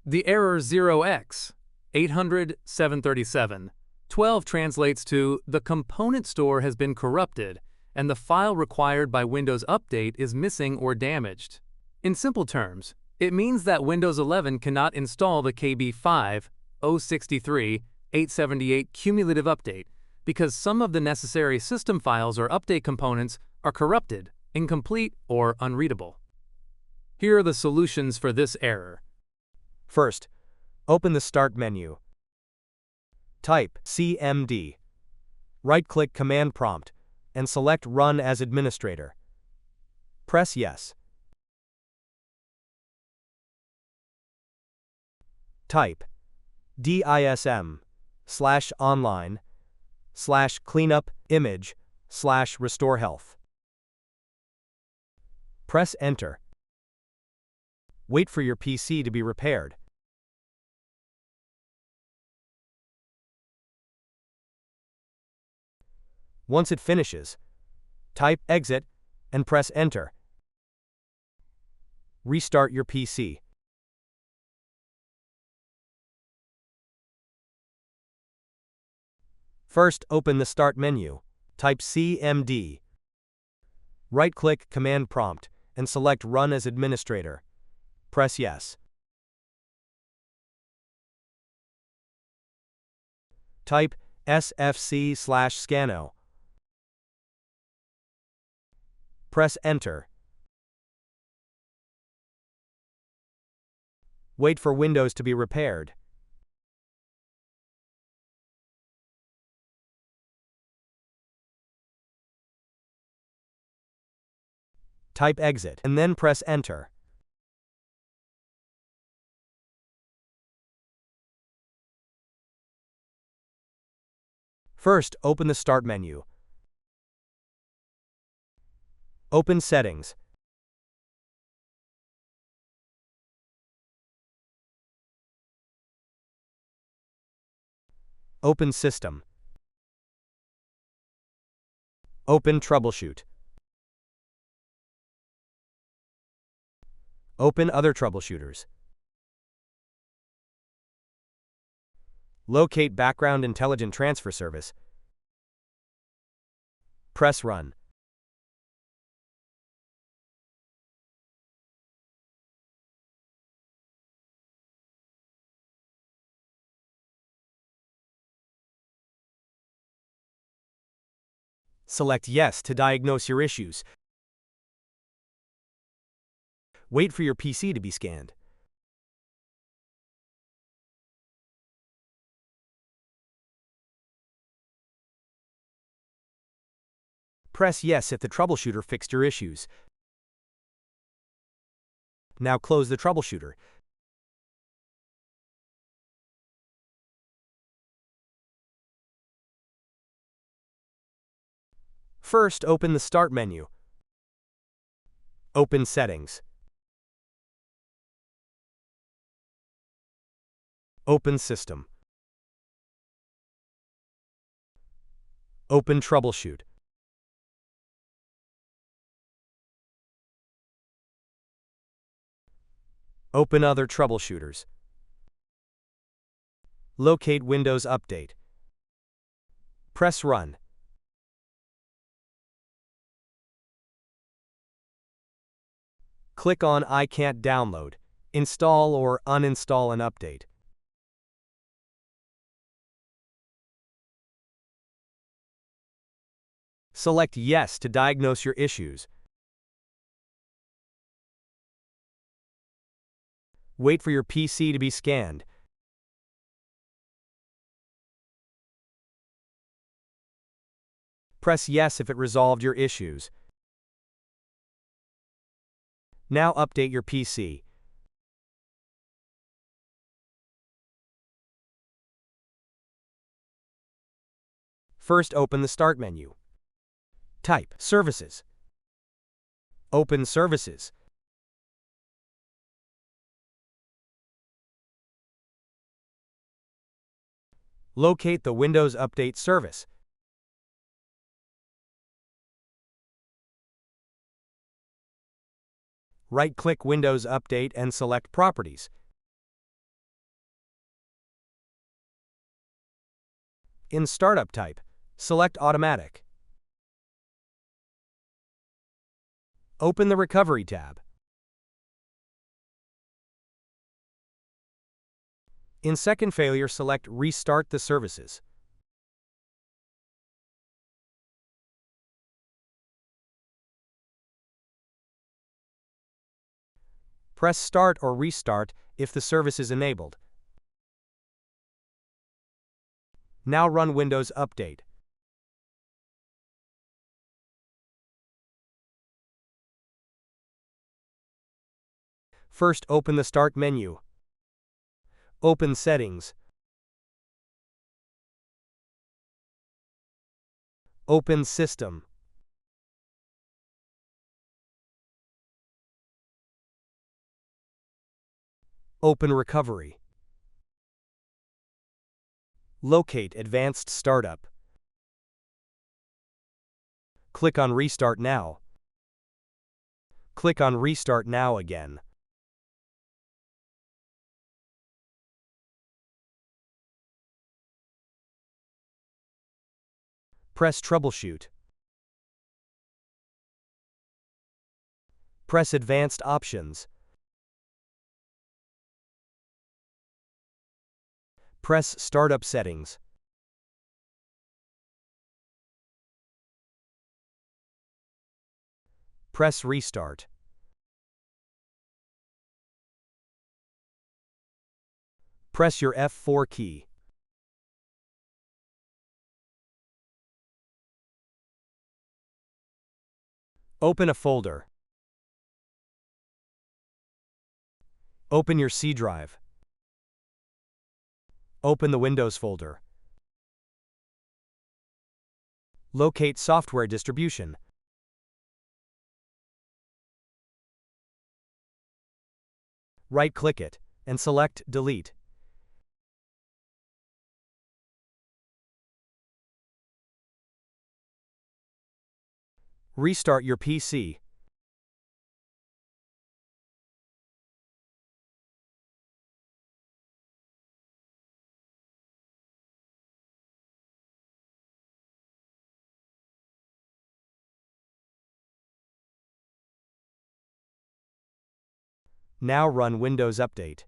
The error 0x80073712 translates to "the component store has been corrupted and the file required by Windows Update is missing or damaged." In simple terms, it means that Windows 11 cannot install the KB5063878 cumulative update because some of the necessary system files or update components are corrupted, incomplete, or unreadable. Here are the solutions for this error. First, open the Start menu. Type CMD. Right-click Command Prompt and select Run as Administrator. Press Yes. Type dism/online/cleanup/image/restore health. Press Enter. Wait for your PC to be repaired. Once it finishes, type Exit and press Enter. Restart your PC. First, open the Start menu. Type CMD. Right-click Command Prompt and select Run as Administrator. Press Yes. Type sfc/scanno. Press Enter. Wait for Windows to be repaired. Type Exit and then press Enter. First, open the Start menu. Open Settings. Open System. Open Troubleshoot. Open Other Troubleshooters. Locate Background Intelligent Transfer Service. Press Run. Select Yes to diagnose your issues. Wait for your PC to be scanned. Press Yes if the troubleshooter fixed your issues. Now close the troubleshooter. First, open the Start menu. Open Settings. Open System. Open Troubleshoot. Open Other Troubleshooters. Locate Windows Update. Press Run. Click on I can't download, install or uninstall an update. Select Yes to diagnose your issues. Wait for your PC to be scanned. Press Yes if it resolved your issues. Now update your PC. First, open the Start menu. Type Services. Open Services. Locate the Windows Update service. Right-click Windows Update and select Properties. In Startup type, select Automatic. Open the Recovery tab. In Second Failure, select Restart the Services. Press Start or Restart if the service is enabled. Now run Windows Update. First, open the Start menu. Open Settings. Open System. Open Recovery. Locate Advanced Startup. Click on Restart Now. Click on Restart Now again. Press Troubleshoot. Press Advanced Options. Press Startup Settings. Press Restart. Press your F4 key. Open a folder. Open your C drive. Open the Windows folder. Locate SoftwareDistribution. Right-click it and select Delete. Restart your PC. Now run Windows Update.